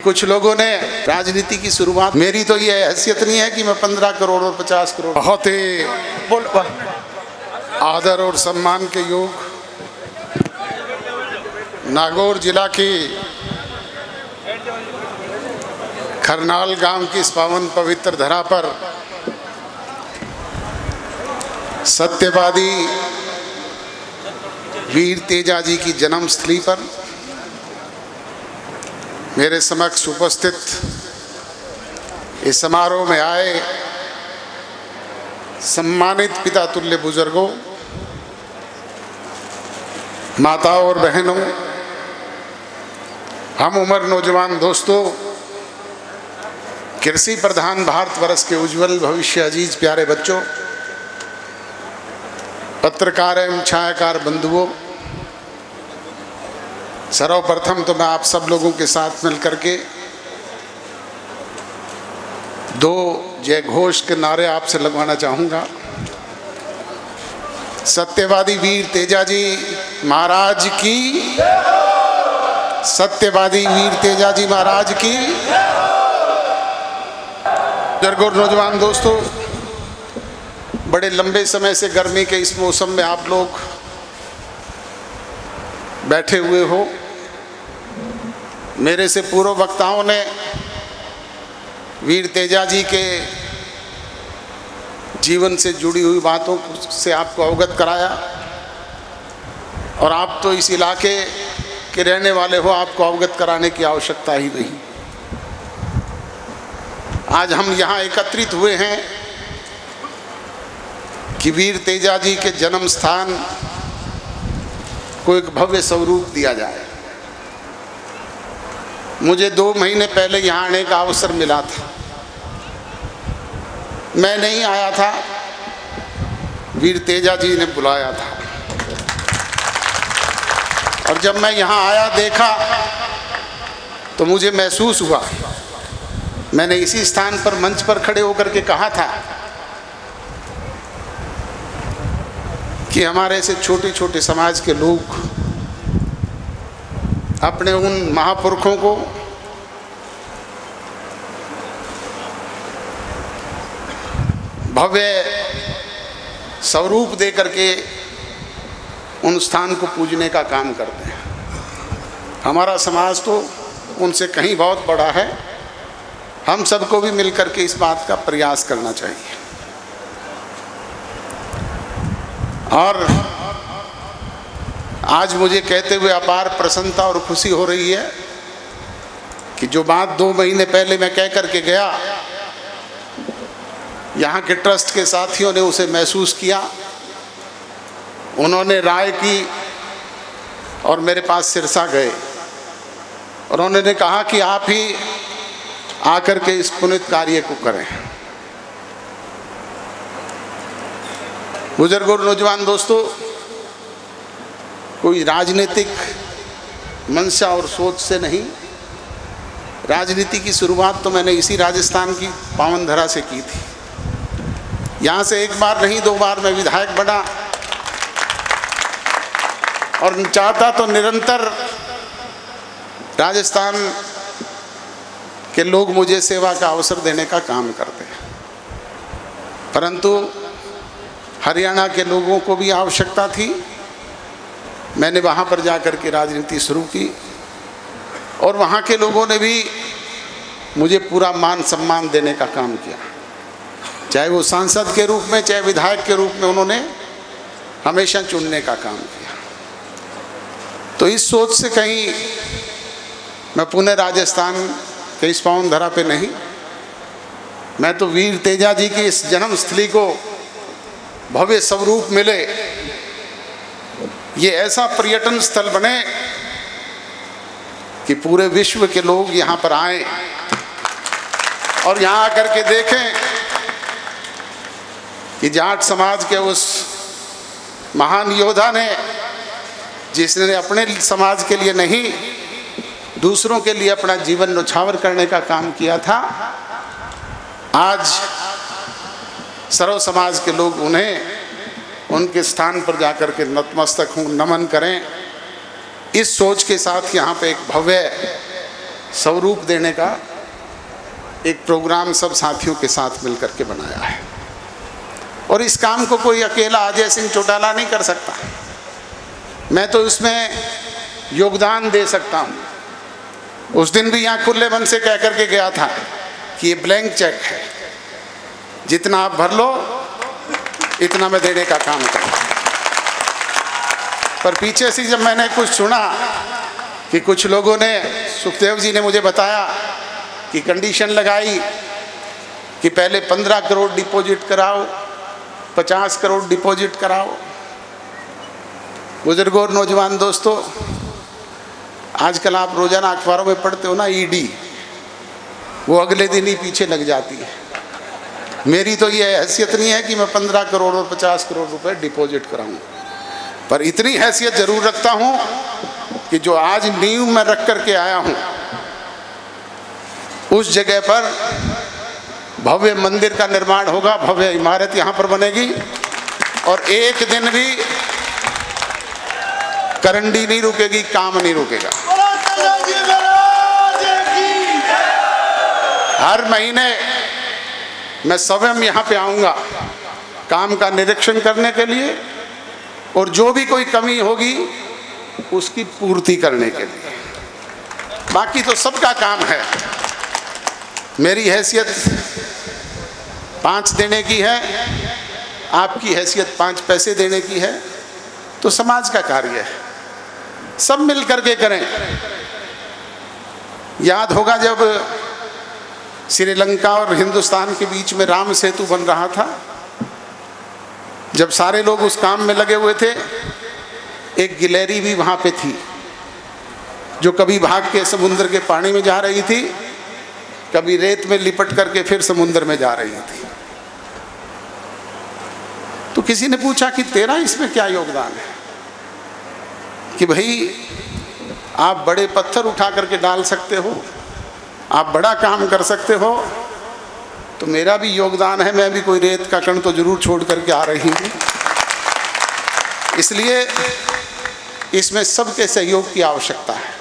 कुछ लोगों ने राजनीति की शुरुआत, मेरी तो ये हैसियत नहीं है कि मैं 15 करोड़ और 50 करोड़, बहुत ही आदर और सम्मान के योग नागौर जिला की खरनाल गांव की इस पावन पवित्र धरा पर सत्यवादी वीर तेजाजी की जन्मस्थली पर मेरे समक्ष उपस्थित इस समारोह में आए सम्मानित पिता तुल्य बुजुर्गों, माताओं और बहनों, हम उम्र नौजवान दोस्तों, कृषि प्रधान भारतवर्ष के उज्जवल भविष्य अजीज प्यारे बच्चों, पत्रकार एवं छायाकार बंधुओं, सर्वप्रथम तो मैं आप सब लोगों के साथ मिलकर के दो जय घोष के नारे आपसे लगवाना चाहूँगा। सत्यवादी वीर तेजाजी महाराज की, सत्यवादी वीर तेजाजी महाराज की। बुजुर्गों और नौजवान दोस्तों, बड़े लंबे समय से गर्मी के इस मौसम में आप लोग बैठे हुए हो। मेरे से पूर्व वक्ताओं ने वीर तेजाजी के जीवन से जुड़ी हुई बातों से आपको अवगत कराया और आप तो इस इलाके के रहने वाले हो, आपको अवगत कराने की आवश्यकता ही नहीं। आज हम यहाँ एकत्रित हुए हैं कि वीर तेजाजी के जन्म स्थान को एक भव्य स्वरूप दिया जाए। मुझे 2 महीने पहले यहाँ आने का अवसर मिला था। मैं नहीं आया था, वीर तेजाजी ने बुलाया था और जब मैं यहाँ आया देखा तो मुझे महसूस हुआ। मैंने इसी स्थान पर मंच पर खड़े होकर के कहा था कि हमारे से छोटे छोटे समाज के लोग अपने उन महापुरुषों को भव्य स्वरूप दे करके उन स्थान को पूजने का काम करते हैं। हमारा समाज तो उनसे कहीं बहुत बड़ा है। हम सबको भी मिलकर के इस बात का प्रयास करना चाहिए। और आज मुझे कहते हुए अपार प्रसन्नता और खुशी हो रही है कि जो बात 2 महीने पहले मैं कह करके गया, यहाँ के ट्रस्ट के साथियों ने उसे महसूस किया, उन्होंने राय की और मेरे पास सिरसा गए और उन्होंने कहा कि आप ही आकर के इस पुनीत कार्य को करें। बुजुर्गों और नौजवान दोस्तों, कोई राजनीतिक मंशा और सोच से नहीं, राजनीति की शुरुआत तो मैंने इसी राजस्थान की पावन धरा से की थी। यहाँ से 1 बार नहीं 2 बार मैं विधायक बना और चाहता तो निरंतर राजस्थान के लोग मुझे सेवा का अवसर देने का काम करते हैं, परंतु हरियाणा के लोगों को भी आवश्यकता थी। मैंने वहाँ पर जाकर के राजनीति शुरू की और वहाँ के लोगों ने भी मुझे पूरा मान सम्मान देने का काम किया, चाहे वो सांसद के रूप में चाहे विधायक के रूप में उन्होंने हमेशा चुनने का काम किया। तो इस सोच से कहीं मैं पुणे राजस्थान के इस पावन धरा पे नहीं, मैं तो वीर तेजाजी की इस जन्मस्थली को भव्य स्वरूप मिले, ये ऐसा पर्यटन स्थल बने कि पूरे विश्व के लोग यहाँ पर आए और यहाँ आकर के देखें कि जाट समाज के उस महान योद्धा ने, जिसने अपने समाज के लिए नहीं दूसरों के लिए अपना जीवन न्यौछावर करने का काम किया था, आज सर्व समाज के लोग उन्हें उनके स्थान पर जाकर के नतमस्तक हों, नमन करें। इस सोच के साथ यहाँ पे एक भव्य स्वरूप देने का एक प्रोग्राम सब साथियों के साथ मिलकर के बनाया है। और इस काम को कोई अकेला अजय सिंह चौटाला नहीं कर सकता, मैं तो इसमें योगदान दे सकता हूँ। उस दिन भी यहाँ खुले मन से कह करके गया था कि ये ब्लैंक चेक है, जितना आप भर लो इतना मैं देने का काम करूँ। पर पीछे से जब मैंने कुछ सुना कि कुछ लोगों ने, सुखदेव जी ने मुझे बताया कि कंडीशन लगाई कि पहले 15 करोड़ डिपॉजिट कराओ, 50 करोड़ डिपॉजिट कराओ। बुजुर्गों और नौजवान दोस्तों, आजकल आप रोजाना अखबारों में पढ़ते हो ना, ईडी वो अगले दिन ही पीछे लग जाती है। मेरी तो ये हैसियत नहीं है कि मैं 15 करोड़ और 50 करोड़ रुपए डिपॉजिट कराऊं, पर इतनी हैसियत जरूर रखता हूं कि जो आज नींव में रख करके आया हूं, उस जगह पर भव्य मंदिर का निर्माण होगा, भव्य इमारत यहां पर बनेगी। और एक दिन भी करंडी नहीं रुकेगी, काम नहीं रुकेगा। हर महीने मैं स्वयं यहाँ पे आऊँगा काम का निरीक्षण करने के लिए, और जो भी कोई कमी होगी उसकी पूर्ति करने के लिए। बाकी तो सबका काम है। मेरी हैसियत 5 देने की है, आपकी हैसियत 5 पैसे देने की है, तो समाज का कार्य है, सब मिल करके करें। याद होगा जब श्रीलंका और हिंदुस्तान के बीच में राम सेतु बन रहा था, जब सारे लोग उस काम में लगे हुए थे, एक गिलहरी भी वहाँ पे थी जो कभी भाग के समुद्र के पानी में जा रही थी, कभी रेत में लिपट करके फिर समुद्र में जा रही थी। तो किसी ने पूछा कि तेरा इसमें क्या योगदान है? कि भाई आप बड़े पत्थर उठा करके डाल सकते हो, आप बड़ा काम कर सकते हो, तो मेरा भी योगदान है, मैं भी कोई रेत का कण तो जरूर छोड़ करके आ रही हूँ। इसलिए इसमें सबके सहयोग की आवश्यकता है।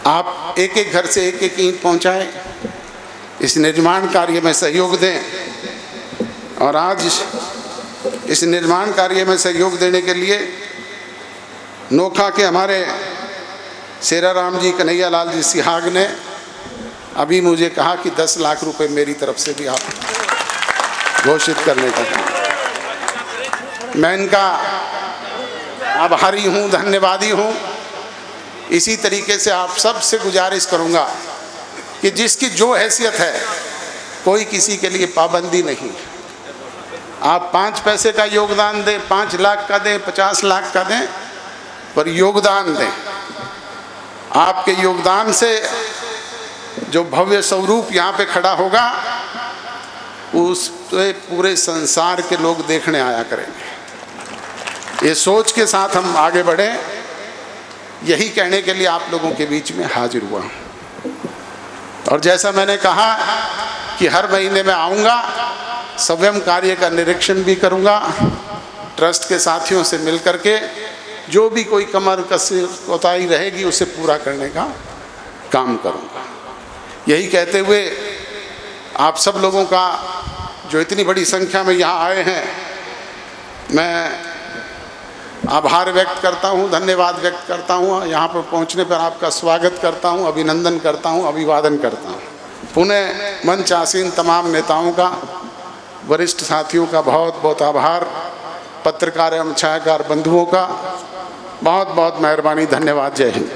आप एक एक घर से एक एक ईंट पहुँचाएं, इस निर्माण कार्य में सहयोग दें। और आज इस निर्माण कार्य में सहयोग देने के लिए नोखा के हमारे शेरा राम जी, कन्हैया लाल जी सिहाग ने अभी मुझे कहा कि 10 लाख रुपए मेरी तरफ से भी आप घोषित करने का। मैं इनका आभारी हूँ, धन्यवादी हूँ। इसी तरीके से आप सब से गुजारिश करूँगा कि जिसकी जो हैसियत है, कोई किसी के लिए पाबंदी नहीं। आप 5 पैसे का योगदान दें, 5 लाख का दें, 50 लाख का दें, पर योगदान दें। आपके योगदान से जो भव्य स्वरूप यहाँ पे खड़ा होगा, उस पे पूरे संसार के लोग देखने आया करेंगे। ये सोच के साथ हम आगे बढ़े, यही कहने के लिए आप लोगों के बीच में हाजिर हुआ हूँ। और जैसा मैंने कहा कि हर महीने में आऊँगा, स्वयं कार्य का निरीक्षण भी करूँगा, ट्रस्ट के साथियों से मिल करके जो भी कोई कमर कसर कोताही रहेगी उसे पूरा करने का काम करूँगा। यही कहते हुए आप सब लोगों का, जो इतनी बड़ी संख्या में यहाँ आए हैं, मैं आभार व्यक्त करता हूँ, धन्यवाद व्यक्त करता हूँ। यहाँ पर पहुँचने पर आपका स्वागत करता हूँ, अभिनंदन करता हूँ, अभिवादन करता हूँ। पुनः मंच आसीन तमाम नेताओं का, वरिष्ठ साथियों का बहुत बहुत आभार। पत्रकार एवं छायाकार बंधुओं का बहुत बहुत मेहरबानी, धन्यवाद। जय हिंद।